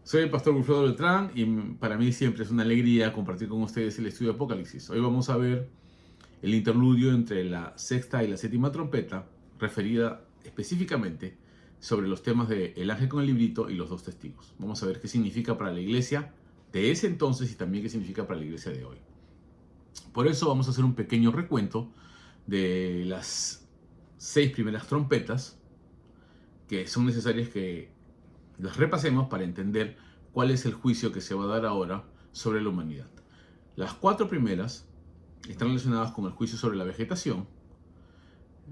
Soy el pastor Wilfredo Beltrán y para mí siempre es una alegría compartir con ustedes el estudio de Apocalipsis. Hoy vamos a ver el interludio entre la sexta y la séptima trompeta, referida específicamente sobre los temas de el ángel con el librito y los dos testigos. Vamos a ver qué significa para la iglesia de ese entonces y también qué significa para la iglesia de hoy. Por eso vamos a hacer un pequeño recuento de las 6 primeras trompetas que son necesarias que las repasemos para entender cuál es el juicio que se va a dar ahora sobre la humanidad. Las 4 primeras están relacionadas con el juicio sobre la vegetación,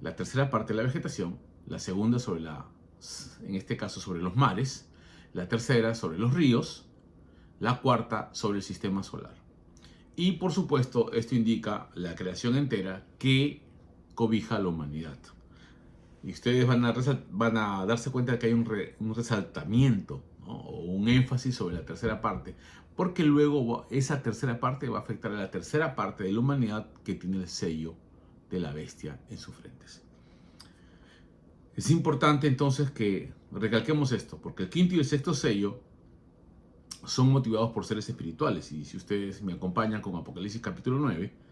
la tercera parte de la vegetación, la segunda sobre en este caso sobre los mares, la tercera sobre los ríos, la cuarta sobre el sistema solar. Y por supuesto esto indica la creación entera que cobija a la humanidad. Y ustedes van a darse cuenta de que hay un resaltamiento, ¿no? O un énfasis sobre la tercera parte, porque luego esa tercera parte va a afectar a la tercera parte de la humanidad que tiene el sello de la bestia en sus frentes. Es importante entonces que recalquemos esto, porque el quinto y el sexto sello son motivados por seres espirituales. Y si ustedes me acompañan con Apocalipsis capítulo 9,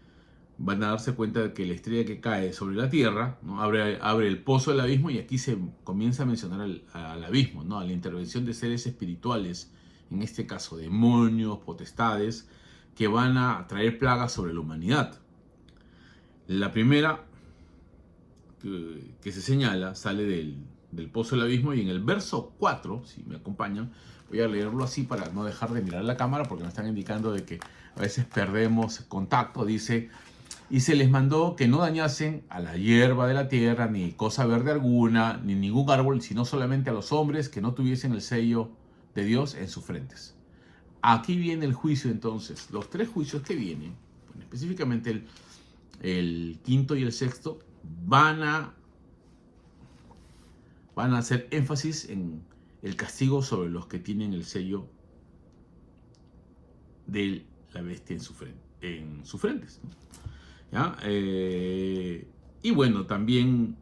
van a darse cuenta de que la estrella que cae sobre la tierra, ¿no? abre el pozo del abismo, y aquí se comienza a mencionar al abismo, ¿no? A la intervención de seres espirituales, en este caso demonios, potestades, que van a traer plagas sobre la humanidad. La primera que se señala sale del pozo del abismo, y en el verso 4, si me acompañan, voy a leerlo así para no dejar de mirar la cámara porque me están indicando de que a veces perdemos contacto. Dice: y se les mandó que no dañasen a la hierba de la tierra, ni cosa verde alguna, ni ningún árbol, sino solamente a los hombres que no tuviesen el sello de Dios en sus frentes. Aquí viene el juicio entonces. Los 3 juicios que vienen, bueno, específicamente el quinto y el sexto, van a hacer énfasis en el castigo sobre los que tienen el sello de la bestia en sus frentes, ¿no? ¿Ya? Y bueno, también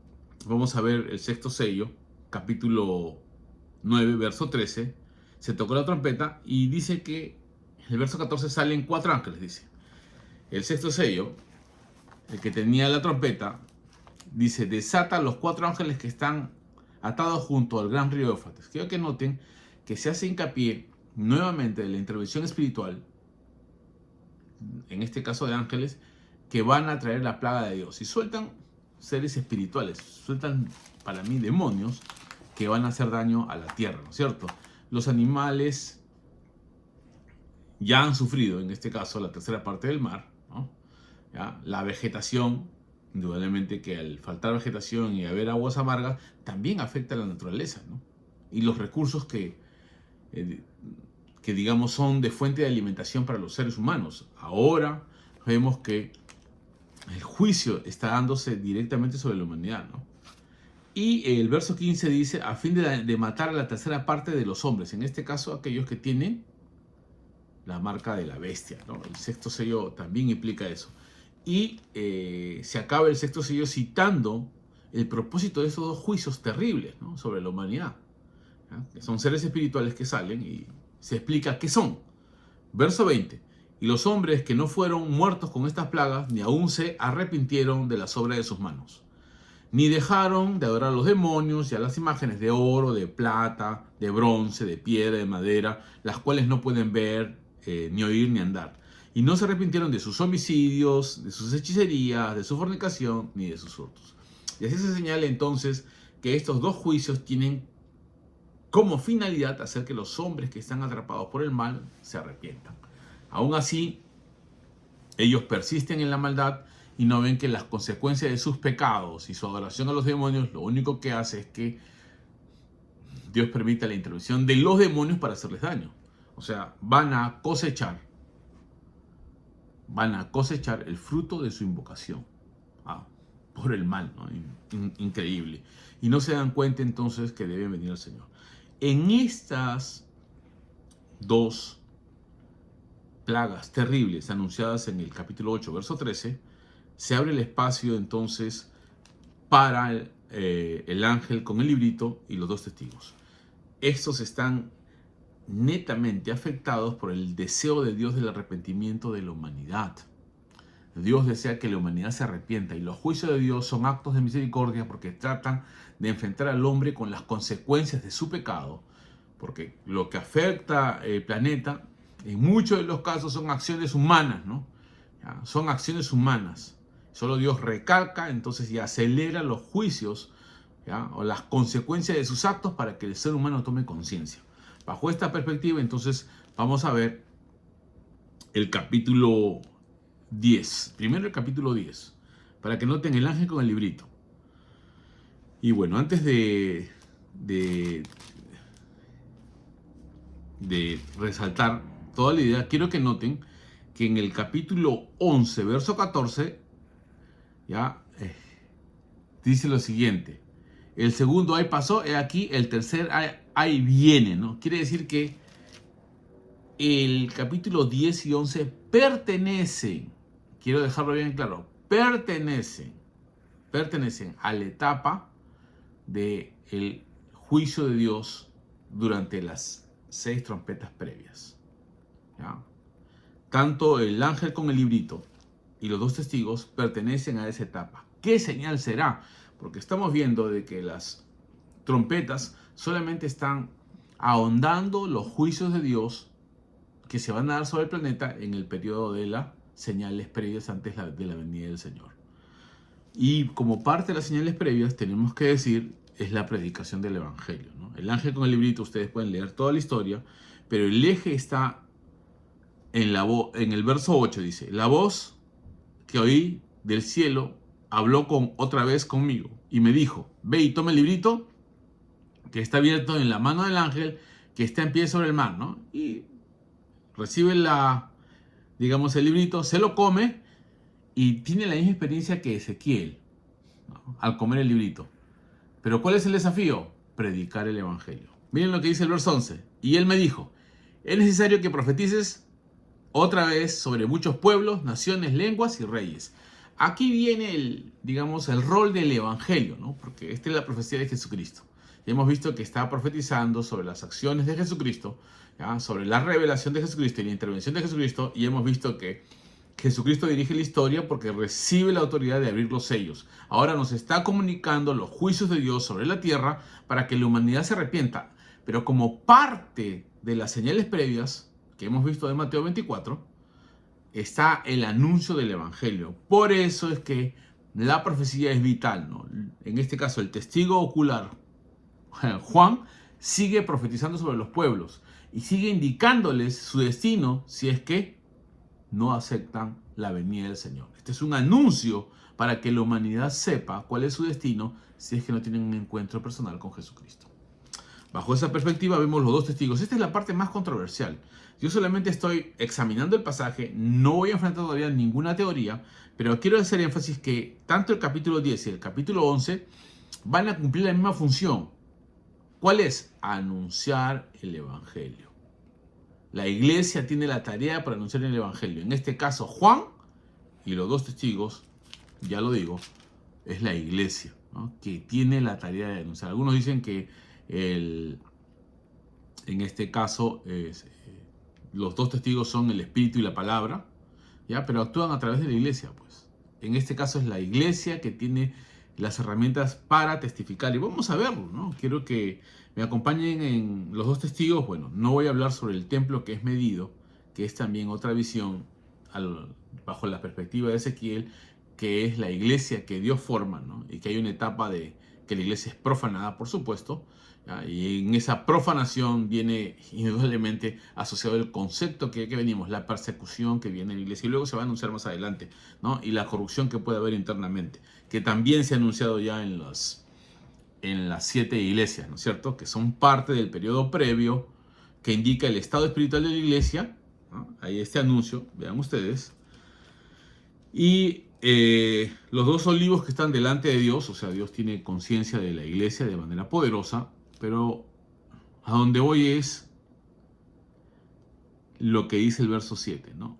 vamos a ver el sexto sello, capítulo 9, verso 13. Se tocó la trompeta y dice que en el verso 14 salen 4 ángeles, dice. El sexto sello, el que tenía la trompeta, dice: desata los 4 ángeles que están atados junto al gran río Éufrates. Quiero que noten que se hace hincapié nuevamente de la intervención espiritual, en este caso de ángeles, que van a traer la plaga de Dios. Y sueltan seres espirituales, sueltan para mí demonios que van a hacer daño a la tierra, ¿no es cierto? Los animales ya han sufrido, en este caso, la tercera parte del mar, ¿no? ¿Ya? La vegetación, indudablemente que al faltar vegetación y haber aguas amargas, también afecta a la naturaleza, ¿no? Y los recursos que digamos son de fuente de alimentación para los seres humanos. Ahora vemos que el juicio está dándose directamente sobre la humanidad, ¿no? Y el verso 15 dice: a fin de matar a la tercera parte de los hombres, en este caso aquellos que tienen la marca de la bestia, ¿no? El sexto sello también implica eso. Y se acaba el sexto sello citando el propósito de esos 2 juicios terribles, ¿no? Sobre la humanidad, ¿ya? Que son seres espirituales que salen, y se explica qué son. Verso 20: y los hombres que no fueron muertos con estas plagas, ni aún se arrepintieron de las obras de sus manos, ni dejaron de adorar a los demonios y a las imágenes de oro, de plata, de bronce, de piedra, de madera, las cuales no pueden ver, ni oír, ni andar. Y no se arrepintieron de sus homicidios, de sus hechicerías, de su fornicación, ni de sus hurtos. Y así se señala entonces que estos 2 juicios tienen como finalidad hacer que los hombres que están atrapados por el mal se arrepientan. Aún así, ellos persisten en la maldad y no ven que las consecuencias de sus pecados y su adoración a los demonios lo único que hace es que Dios permita la intervención de los demonios para hacerles daño. O sea, van a cosechar el fruto de su invocación por el mal, ¿no? Increíble. Y no se dan cuenta entonces que deben venir al Señor. En estas 2 plagas terribles anunciadas en el capítulo 8, verso 13, se abre el espacio entonces para el ángel con el librito y los 2 testigos. Estos están netamente afectados por el deseo de Dios del arrepentimiento de la humanidad. Dios desea que la humanidad se arrepienta y los juicios de Dios son actos de misericordia porque tratan de enfrentar al hombre con las consecuencias de su pecado, porque lo que afecta el planeta en muchos de los casos son acciones humanas, ¿no? ¿Ya? Son acciones humanas. Solo Dios recalca entonces y acelera los juicios, ¿ya? O las consecuencias de sus actos para que el ser humano tome conciencia. Bajo esta perspectiva entonces vamos a ver el capítulo 10. Primero el capítulo 10, para que noten el ángel con el librito. Y bueno, antes de resaltar toda la idea, quiero que noten que en el capítulo 11, verso 14, ya dice lo siguiente: el segundo ay pasó, he aquí, el tercer ay viene, ¿no? Quiere decir que el capítulo 10 y 11 pertenecen, quiero dejarlo bien claro, pertenecen a la etapa del juicio de Dios durante las 6 trompetas previas. ¿Ya? Tanto el ángel con el librito y los 2 testigos pertenecen a esa etapa. ¿Qué señal será? Porque estamos viendo de que las trompetas solamente están ahondando los juicios de Dios que se van a dar sobre el planeta en el periodo de las señales previas antes de la venida del Señor. Y como parte de las señales previas tenemos que decir es la predicación del Evangelio, ¿no? El ángel con el librito, ustedes pueden leer toda la historia, pero el eje está en el verso 8, dice: la voz que oí del cielo habló otra vez conmigo y me dijo: ve y toma el librito que está abierto en la mano del ángel que está en pie sobre el mar, ¿no? Y recibe el librito, se lo come y tiene la misma experiencia que Ezequiel, ¿no? Al comer el librito. Pero ¿cuál es el desafío? Predicar el evangelio. Miren lo que dice el verso 11. Y él me dijo: es necesario que profetices otra vez sobre muchos pueblos, naciones, lenguas y reyes. Aquí viene el rol del evangelio, ¿no? Porque esta es la profecía de Jesucristo. Y hemos visto que está profetizando sobre las acciones de Jesucristo, ¿ya? Sobre la revelación de Jesucristo y la intervención de Jesucristo, y hemos visto que Jesucristo dirige la historia porque recibe la autoridad de abrir los sellos. Ahora nos está comunicando los juicios de Dios sobre la tierra para que la humanidad se arrepienta. Pero como parte de las señales previas que hemos visto de Mateo 24, está el anuncio del evangelio. Por eso es que la profecía es vital, ¿no? En este caso, el testigo ocular, Juan, sigue profetizando sobre los pueblos y sigue indicándoles su destino si es que no aceptan la venida del Señor. Este es un anuncio para que la humanidad sepa cuál es su destino si es que no tienen un encuentro personal con Jesucristo. Bajo esa perspectiva vemos los 2 testigos. Esta es la parte más controversial. Yo solamente estoy examinando el pasaje, no voy a enfrentar todavía ninguna teoría, pero quiero hacer énfasis que tanto el capítulo 10 y el capítulo 11 van a cumplir la misma función. ¿Cuál es? Anunciar el evangelio. La iglesia tiene la tarea para anunciar el evangelio. En este caso, Juan y los 2 testigos, ya lo digo, es la iglesia, ¿no? Que tiene la tarea de anunciar. Algunos dicen que en este caso los 2 testigos son el espíritu y la palabra, ¿ya? Pero actúan a través de la iglesia, pues. En este caso es la iglesia que tiene las herramientas para testificar. Y vamos a verlo, ¿no? Quiero que me acompañen en los 2 testigos. Bueno, no voy a hablar sobre el templo que es medido, que es también otra visión bajo la perspectiva de Ezequiel, que es la iglesia que Dios forma, ¿no? Y que hay una etapa de que la iglesia es profanada, por supuesto, ¿ya? Y en esa profanación viene indudablemente asociado el concepto que venimos, la persecución que viene en la iglesia, y luego se va a anunciar más adelante, ¿no? Y la corrupción que puede haber internamente, que también se ha anunciado ya en las 7 iglesias, ¿no es cierto? Que son parte del periodo previo que indica el estado espiritual de la iglesia, ¿no? Hay este anuncio, vean ustedes. Y los 2 olivos que están delante de Dios, o sea, Dios tiene conciencia de la iglesia de manera poderosa, pero a donde voy es lo que dice el verso 7, ¿no?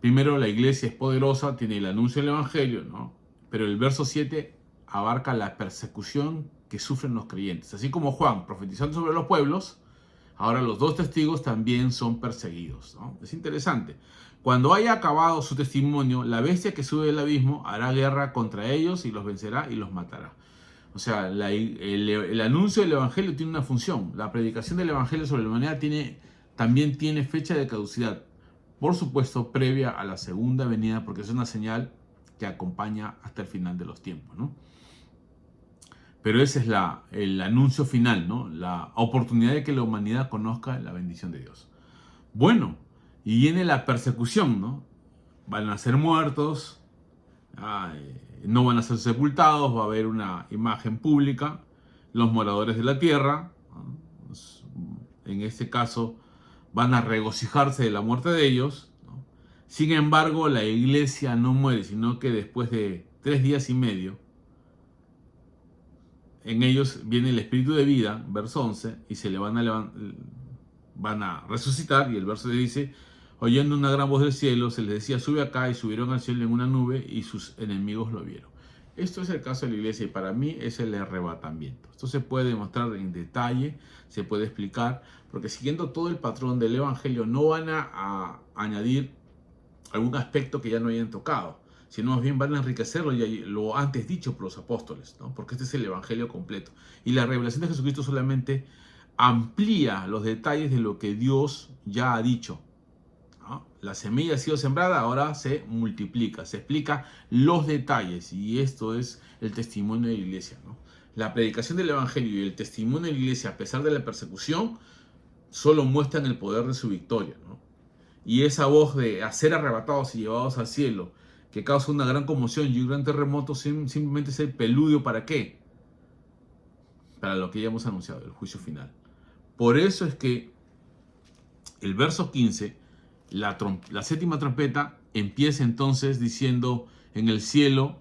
Primero, la iglesia es poderosa, tiene el anuncio del evangelio, ¿no? Pero el verso 7 abarca la persecución que sufren los creyentes. Así como Juan, profetizando sobre los pueblos, Ahora los dos testigos también son perseguidos, ¿no? Es interesante. Cuando haya acabado su testimonio, la bestia que sube del abismo hará guerra contra ellos y los vencerá y los matará. O sea, el anuncio del Evangelio tiene una función. La predicación del Evangelio sobre la humanidad también tiene fecha de caducidad. Por supuesto, previa a la segunda venida, porque es una señal que acompaña hasta el final de los tiempos, ¿no? Pero ese es el anuncio final, ¿no? La oportunidad de que la humanidad conozca la bendición de Dios. Bueno, y viene la persecución, ¿no? Van a ser muertos, no van a ser sepultados, va a haber una imagen pública, los moradores de la tierra, ¿no? En este caso, van a regocijarse de la muerte de ellos, ¿no? Sin embargo, la iglesia no muere, sino que después de 3 días y medio, en ellos viene el espíritu de vida, verso 11, y se le van a resucitar, y el verso le dice, oyendo una gran voz del cielo, se les decía, sube acá, y subieron al cielo en una nube, y sus enemigos lo vieron. Esto es el caso de la iglesia, y para mí es el arrebatamiento. Esto se puede demostrar en detalle, se puede explicar, porque siguiendo todo el patrón del evangelio, no van a añadir algún aspecto que ya no hayan tocado, sino más bien van a enriquecerlo lo antes dicho por los apóstoles, ¿no? Porque este es el evangelio completo. Y la revelación de Jesucristo solamente amplía los detalles de lo que Dios ya ha dicho, ¿no? La semilla ha sido sembrada, ahora se multiplica, se explica los detalles, y esto es el testimonio de la iglesia, ¿no? La predicación del evangelio y el testimonio de la iglesia, a pesar de la persecución, solo muestran el poder de su victoria, ¿no? Y esa voz de ser arrebatados y llevados al cielo, que causa una gran conmoción y un gran terremoto, simplemente es el preludio. ¿Para qué? Para lo que ya hemos anunciado, el juicio final. Por eso es que el verso 15, la séptima trompeta, empieza entonces diciendo, en el cielo,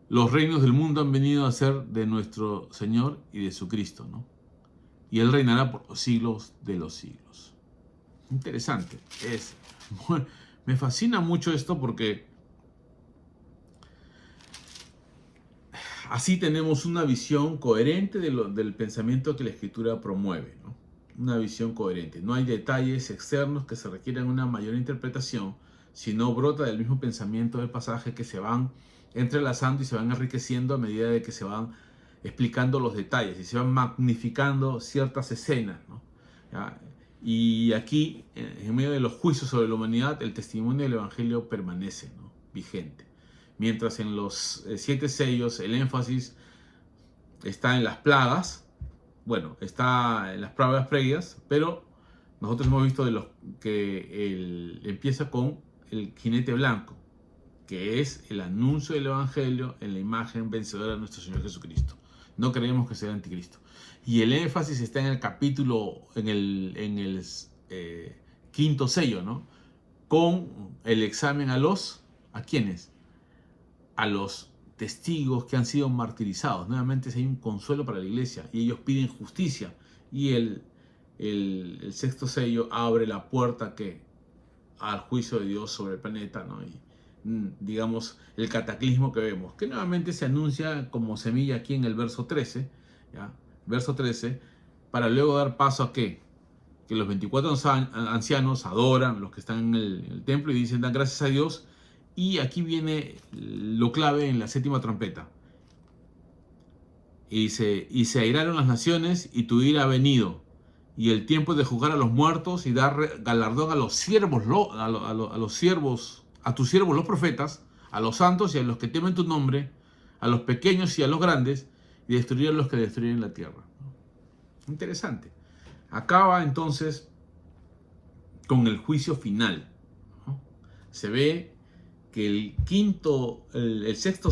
los reinos del mundo han venido a ser de nuestro Señor y de su Cristo, ¿no? Y Él reinará por los siglos de los siglos. Interesante. Me fascina mucho esto porque así tenemos una visión coherente del pensamiento que la Escritura promueve, ¿no? Una visión coherente. No hay detalles externos que se requieran una mayor interpretación, sino brota del mismo pensamiento del pasaje que se van entrelazando y se van enriqueciendo a medida de que se van explicando los detalles y se van magnificando ciertas escenas, ¿no? ¿Ya? Y aquí, en medio de los juicios sobre la humanidad, el testimonio del Evangelio permanece, ¿no? Vigente. Mientras en los 7 sellos el énfasis está en las plagas, bueno, está en las pruebas previas, pero nosotros hemos visto que empieza con el jinete blanco, que es el anuncio del Evangelio en la imagen vencedora de nuestro Señor Jesucristo. No creemos que sea el anticristo. Y el énfasis está en el capítulo, en el quinto sello, ¿no? Con el examen ¿a quiénes? A los testigos que han sido martirizados. Nuevamente hay un consuelo para la iglesia y ellos piden justicia. Y el sexto sello abre la puerta al juicio de Dios sobre el planeta, ¿no? Y digamos, el cataclismo que vemos, que nuevamente se anuncia como semilla aquí en el verso 13, ¿ya? Verso 13, para luego dar paso a ¿qué? Que los 24 ancianos adoran, los que están en el templo, y dicen, dan gracias a Dios. Y aquí viene lo clave en la séptima trompeta. Y se airaron las naciones, y tu ira ha venido, y el tiempo es de juzgar a los muertos y dar galardón a los siervos, a los siervos, a tus siervos los profetas, a los santos y a los que temen tu nombre, a los pequeños y a los grandes, y destruir a los que destruyen la tierra. Interesante. Acaba entonces con el juicio final, ¿no? Se ve que el quinto y el sexto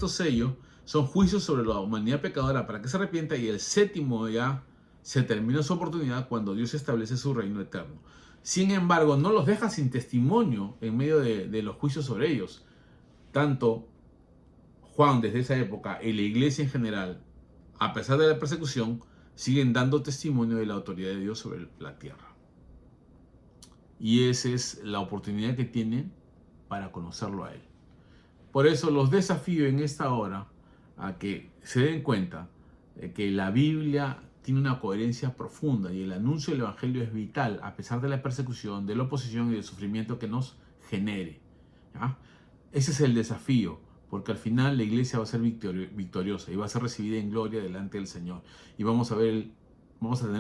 sello son juicios sobre la humanidad pecadora para que se arrepienta, y el séptimo ya se termina su oportunidad cuando Dios establece su reino eterno. Sin embargo, no los deja sin testimonio en medio de los juicios sobre ellos. Tanto Juan desde esa época y la iglesia en general, a pesar de la persecución, siguen dando testimonio de la autoridad de Dios sobre la tierra. Y esa es la oportunidad que tienen para conocerlo a Él. Por eso los desafío en esta hora a que se den cuenta que la Biblia tiene una coherencia profunda y el anuncio del Evangelio es vital a pesar de la persecución, de la oposición y del sufrimiento que nos genere. ¿Ya? Ese es el desafío, porque al final la iglesia va a ser victoriosa y va a ser recibida en gloria delante del Señor. Y vamos a tener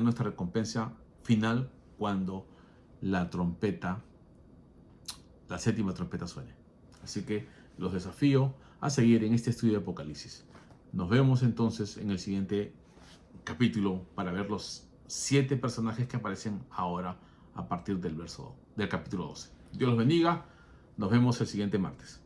nuestra recompensa final cuando la séptima trompeta suene. Así que los desafío a seguir en este estudio de Apocalipsis. Nos vemos entonces en el siguiente capítulo para ver los 7 personajes que aparecen ahora a partir del capítulo 12. Dios los bendiga. Nos vemos el siguiente martes.